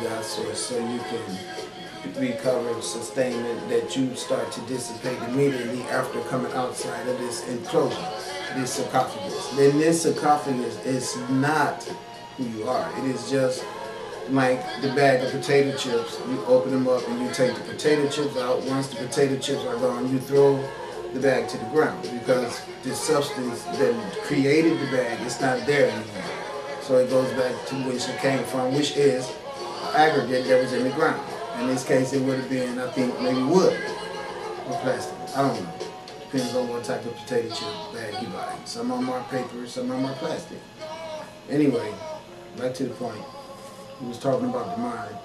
God source so you can recover sustainment that you start to dissipate immediately after coming outside of this enclosure, this sarcophagus. Then this sarcophagus is not who you are. It is just like the bag of potato chips. You open them up and you take the potato chips out. Once the potato chips are gone, you throw the bag to the ground because the substance that created the bag is not there anymore. So it goes back to which it came from, which is aggregate that was in the ground. In this case, it would have been, I think, maybe wood or plastic. I don't know. Depends on what type of potato chip bag you buy. Some of them are paper, some of them are plastic. Anyway, back to the point. We was talking about the mind.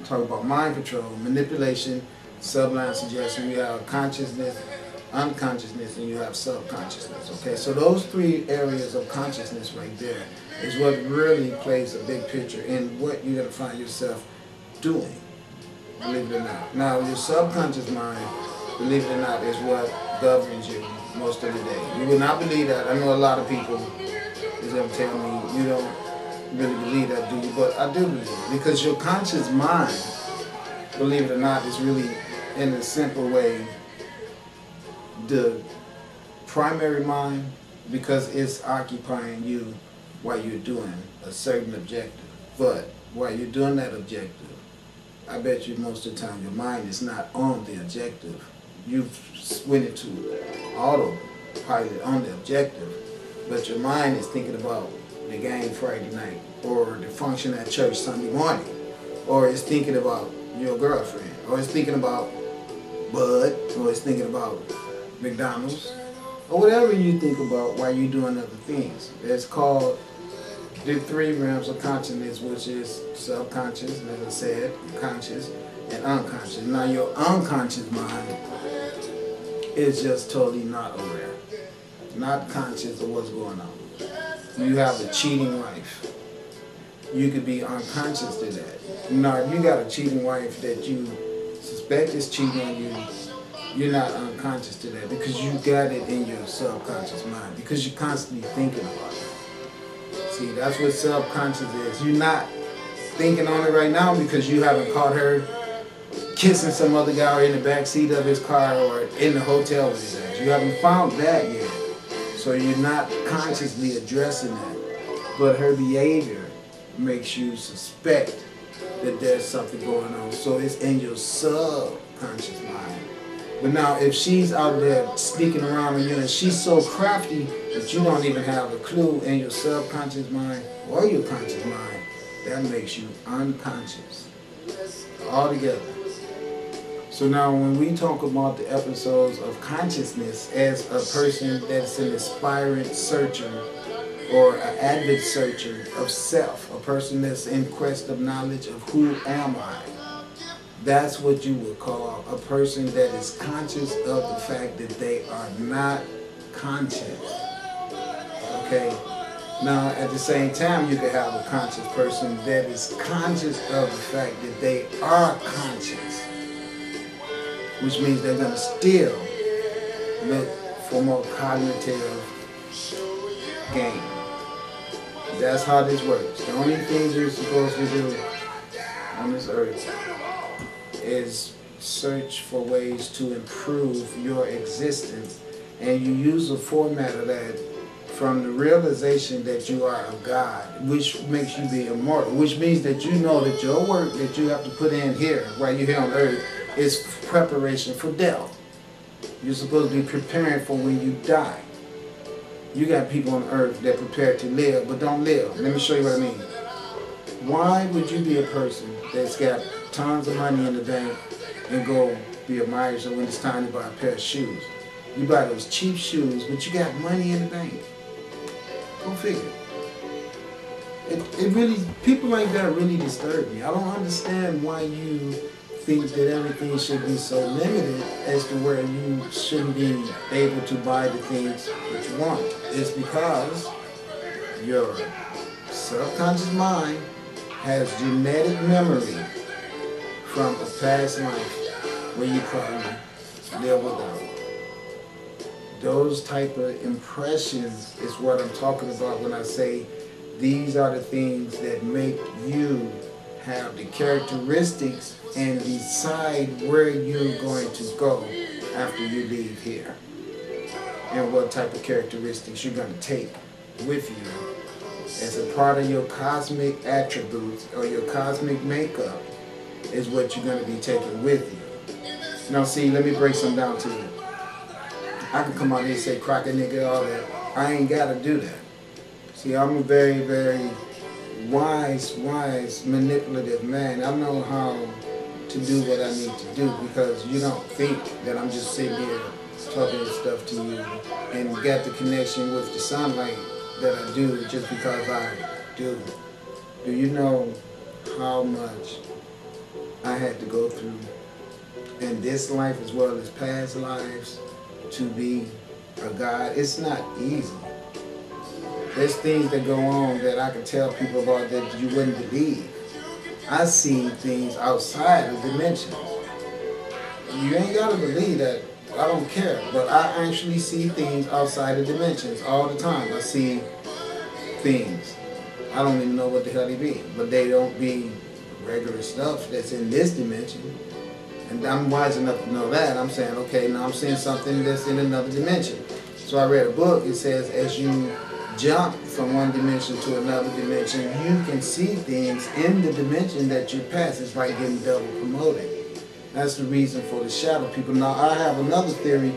Talking about mind control, manipulation, sublime suggestion. You have consciousness, unconsciousness, and you have subconsciousness. Okay, so those three areas of consciousness right there is what really plays a big picture in what you're going to find yourself doing, believe it or not. Now, your subconscious mind, believe it or not, is what governs you most of the day. You would not believe that. I know a lot of people is going to tell me you don't really believe that, do you? But I do believe it, because your conscious mind, believe it or not, is really, in a simple way, the primary mind, because it's occupying you while you're doing a certain objective. But while you're doing that objective, I bet you most of the time your mind is not on the objective. You've went into autopilot on the objective, but your mind is thinking about the game Friday night, or the function at church Sunday morning, or it's thinking about your girlfriend, or it's thinking about Bud, or it's thinking about McDonald's, or whatever you think about while you're doing other things. It's called the three realms of consciousness, which is subconscious, as I said, conscious, and unconscious. Now your unconscious mind is just totally not aware, not conscious of what's going on. You have a cheating wife. You could be unconscious to that. Now if you got a cheating wife that you suspect is cheating on you, you're not unconscious to that because you got it in your subconscious mind, because you're constantly thinking about it. See, that's what subconscious is. You're not thinking on it right now because you haven't caught her kissing some other guy in the back seat of his car or in the hotel with his ass. You haven't found that yet. So you're not consciously addressing that. But her behavior makes you suspect that there's something going on. So it's in your subconscious mind. But now if she's out there sneaking around on you and she's so crafty that you don't even have a clue in your subconscious mind or your conscious mind, that makes you unconscious altogether. So now when we talk about the episodes of consciousness as a person that's an aspirant searcher or an avid searcher of self, a person that's in quest of knowledge of who am I, that's what you would call a person that is conscious of the fact that they are not conscious. Okay? Now, at the same time, you could have a conscious person that is conscious of the fact that they are conscious, which means they're going to still look for more cognitive gain. That's how this works. The only things you're supposed to do on this earth is search for ways to improve your existence, and you use a format of that from the realization that you are a God, which makes you be immortal, which means that you know that your work that you have to put in here, while you're here on earth, is preparation for death. You're supposed to be preparing for when you die. You got people on earth that prepare to live but don't live. Let me show you what I mean. Why would you be a person that's got tons of money in the bank and go be a miser when it's time to buy a pair of shoes? You buy those cheap shoes, but you got money in the bank. Go figure. It really, people like that really disturb me. I don't understand why you think that everything should be so limited as to where you shouldn't be able to buy the things that you want. It's because your subconscious mind has genetic memory from a past life where you probably lived without. Those type of impressions is what I'm talking about when I say these are the things that make you have the characteristics and decide where you're going to go after you leave here, and what type of characteristics you're going to take with you as a part of your cosmic attributes or your cosmic makeup is what you're going to be taking with you. Now see, let me break some down to you. I can come out here and say crack a nigga, all that. I ain't got to do that. See, I'm a very, very wise, manipulative man. I know how to do what I need to do, because you don't think that I'm just sitting here talking stuff to you and get the connection with the sunlight that I do just because I do. Do you know how much I had to go through in this life as well as past lives to be a God? It's not easy. There's things that go on that I can tell people about that you wouldn't believe. I see things outside of dimensions. You ain't got to believe that. I don't care. But I actually see things outside of dimensions all the time. I see things. I don't even know what the hell they be. But they don't be regular stuff that's in this dimension. And I'm wise enough to know that. I'm saying, okay, now I'm seeing something that's in another dimension. So I read a book. It says as you jump from one dimension to another dimension, you can see things in the dimension that you pass. It's like getting double promoted. That's the reason for the shadow people. Now I have another theory.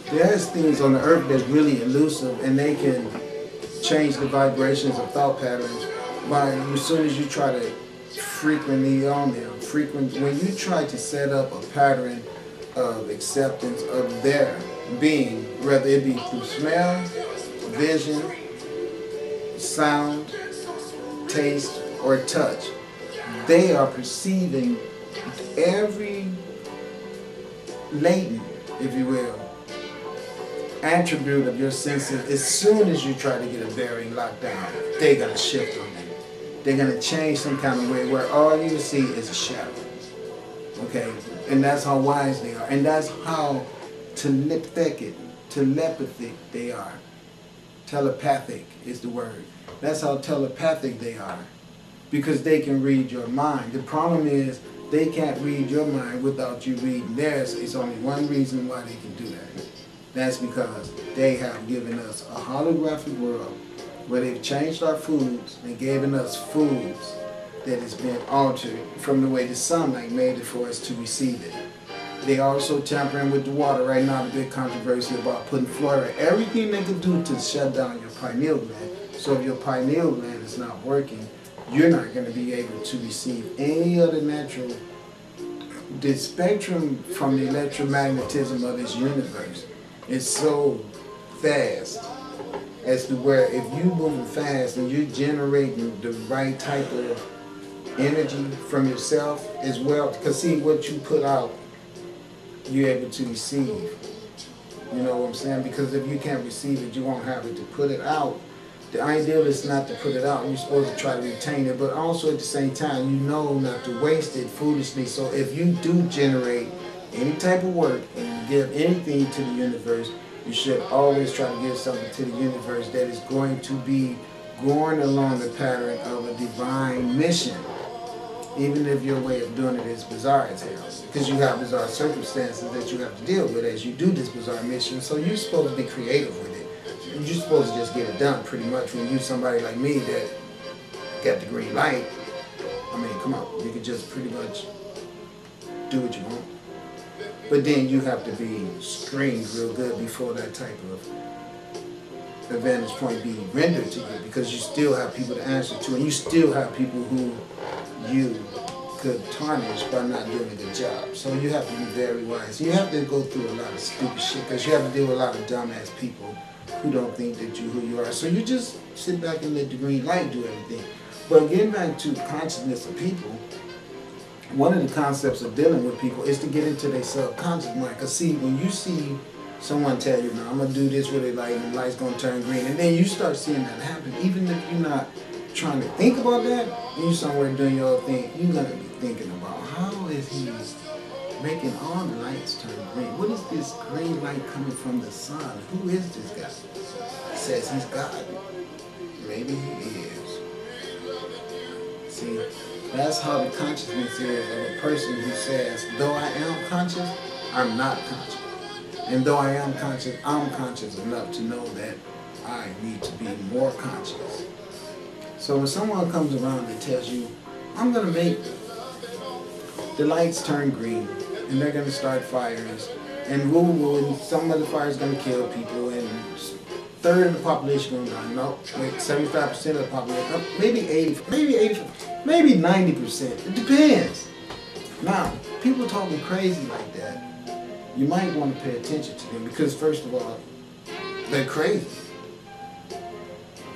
There's things on the earth that's really elusive, and they can change the vibrations of thought patterns by as soon as you try to frequently on them. When you try to set up a pattern of acceptance of their being, whether it be through smell, vision, sound, taste, or touch, they are perceiving every latent, if you will, attribute of your senses. As soon as you try to get a bearing locked down, they're going to shift on you. They're going to change some kind of way where all you see is a shadow. Okay? And that's how wise they are. And that's how telepathic they are. Telepathic is the word. That's how telepathic they are. Because they can read your mind. The problem is they can't read your mind without you reading theirs. It's only one reason why they can do that. That's because they have given us a holographic world where they've changed our foods and given us foods that has been altered from the way the sunlight made it for us to receive it. They also tampering with the water right now. The big controversy about putting fluoride. Everything they can do to shut down your pineal gland. So if your pineal gland is not working, you're not going to be able to receive any of the natural, the spectrum from the electromagnetism of this universe is so fast as to where if you moving fast and you're generating the right type of energy from yourself as well, because see what you put out, you're able to receive. You know what I'm saying? Because if you can't receive it, you won't have it to put it out. The ideal is not to put it out. You're supposed to try to retain it, but also at the same time, you know not to waste it foolishly. So if you do generate any type of work and give anything to the universe, you should always try to give something to the universe that is going to be going along the pattern of a divine mission. Even if your way of doing it is bizarre as hell. Because you have bizarre circumstances that you have to deal with as you do this bizarre mission. So you're supposed to be creative with it. You're supposed to just get it done pretty much. When you're somebody like me that got the green light, I mean, come on. You can just pretty much do what you want. But then you have to be screened real good before that type of advantage point be rendered to you, because you still have people to answer to, and you still have people who you could tarnish by not doing a good job. So you have to be very wise. You have to go through a lot of stupid shit, because you have to deal with a lot of dumbass people who don't think that you who you are. So you just sit back and let the green light do everything. But getting back to consciousness of people, one of the concepts of dealing with people is to get into their subconscious mind. Because see, when you see someone tell you, now I'm going to do this with a light and the light's going to turn green, and then you start seeing that happen, even if you're not trying to think about that, and you're somewhere doing your own thing, you're going to be thinking about how is he making all the lights turn green? What is this green light coming from the sun? Who is this guy? He says he's God. Maybe he is. See, That's how the consciousness is of a person who says, though I am conscious, I'm not conscious. And though I am conscious, I'm conscious enough to know that I need to be more conscious. So when someone comes around and tells you, I'm going to make the lights turn green, and they're going to start fires, and woo-woo, and some of the fires going to kill people, and a third of the population going to die. No, wait, 75% of the population, maybe 80, maybe 90%. It depends. Now, people talking crazy like that, you might want to pay attention to them because, first of all, they're crazy.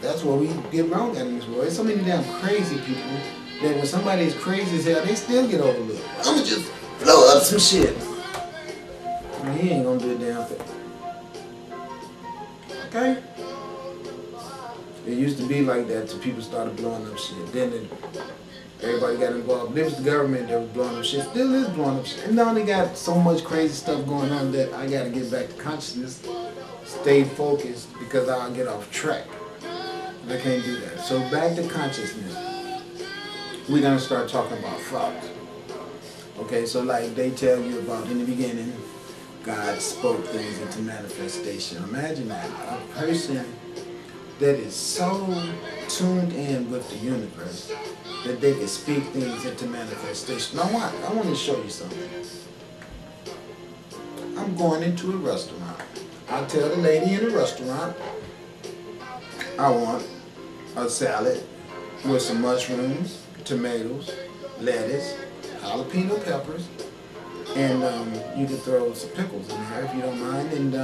That's what we get wrong at in this world. There's so many damn crazy people that when somebody is crazy as hell, they still get overlooked. I'm gonna just blow up some shit. Well, he ain't gonna do a damn thing. Okay? It used to be like that till people started blowing up shit. Then everybody got involved. It was the government that was blowing up shit. Still is blowing up shit. And now they got so much crazy stuff going on that I gotta get back to consciousness, stay focused, because I'll get off track. I can't do that. So back to consciousness. We're going to start talking about thought. Okay, so like they tell you about in the beginning, God spoke things into manifestation. Imagine that. A person that is so tuned in with the universe that they can speak things into manifestation. Now what? I want to show you something. I'm going into a restaurant. I tell the lady in the restaurant, I want a salad with some mushrooms, tomatoes, lettuce, jalapeno peppers, and you can throw some pickles in there if you don't mind. And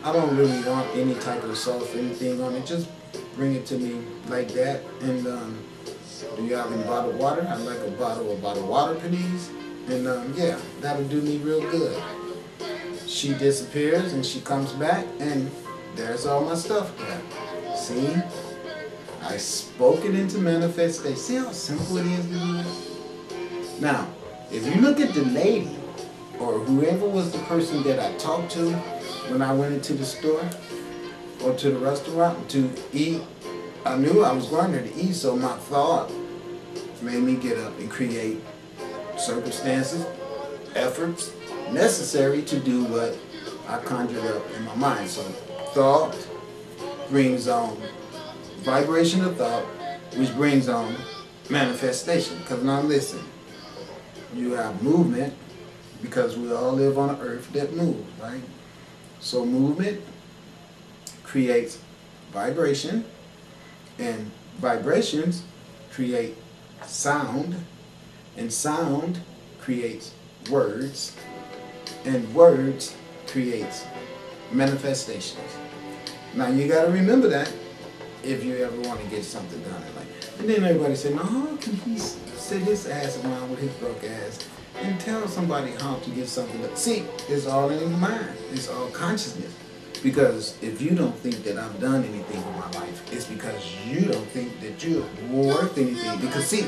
I don't really want any type of sauce or anything on it. Just bring it to me like that. And do you have any bottled water? I'd like a bottle of bottled water, please. And yeah, that'll do me real good. She disappears and she comes back, and there's all my stuff there. See? I spoke it into manifestation. See how simple it is to do that? Now, if you look at the lady, or whoever was the person that I talked to when I went into the store, or to the restaurant to eat, I knew I was going there to eat, so my thought made me get up and create circumstances, efforts necessary to do what I conjured up in my mind. So thought brings on vibration of thought, which brings on manifestation. Because now listen, you have movement, because we all live on an earth that moves, right? So movement creates vibration, and vibrations create sound, and sound creates words, and words creates manifestations. Now you got to remember that if you ever want to get something done in life. And then everybody said, no, how can he sit his ass around with his broke ass and tell somebody how to get something done? See, it's all in the mind. It's all consciousness. Because if you don't think that I've done anything with my life, it's because you don't think that you're worth anything. Because see,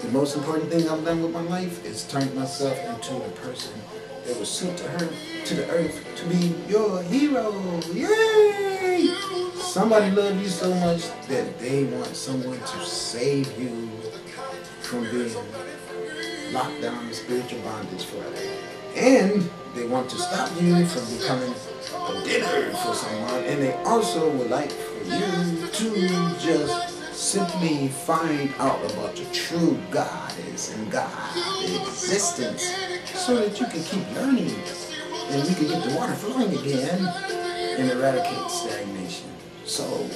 the most important thing I've done with my life is turned myself into a person that was sent to the earth to be your hero. Yay! Somebody loves you so much that they want someone to save you from being locked down in spiritual bondage forever. And they want to stop you from becoming a dinner for someone. And they also would like for you to just simply find out about your true goddess and God existence, so that you can keep learning and you can get the water flowing again and eradicate stagnation. So,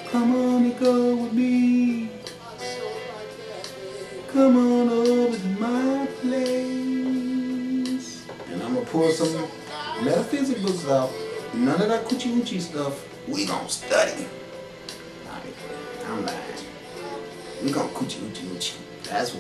come on and go with me. Come on over to my place. And I'm going to pull some metaphysics books out. None of that coochie-woochie stuff. We going to study. I'm lying. We going to coochie-woochie-woochie. That's what.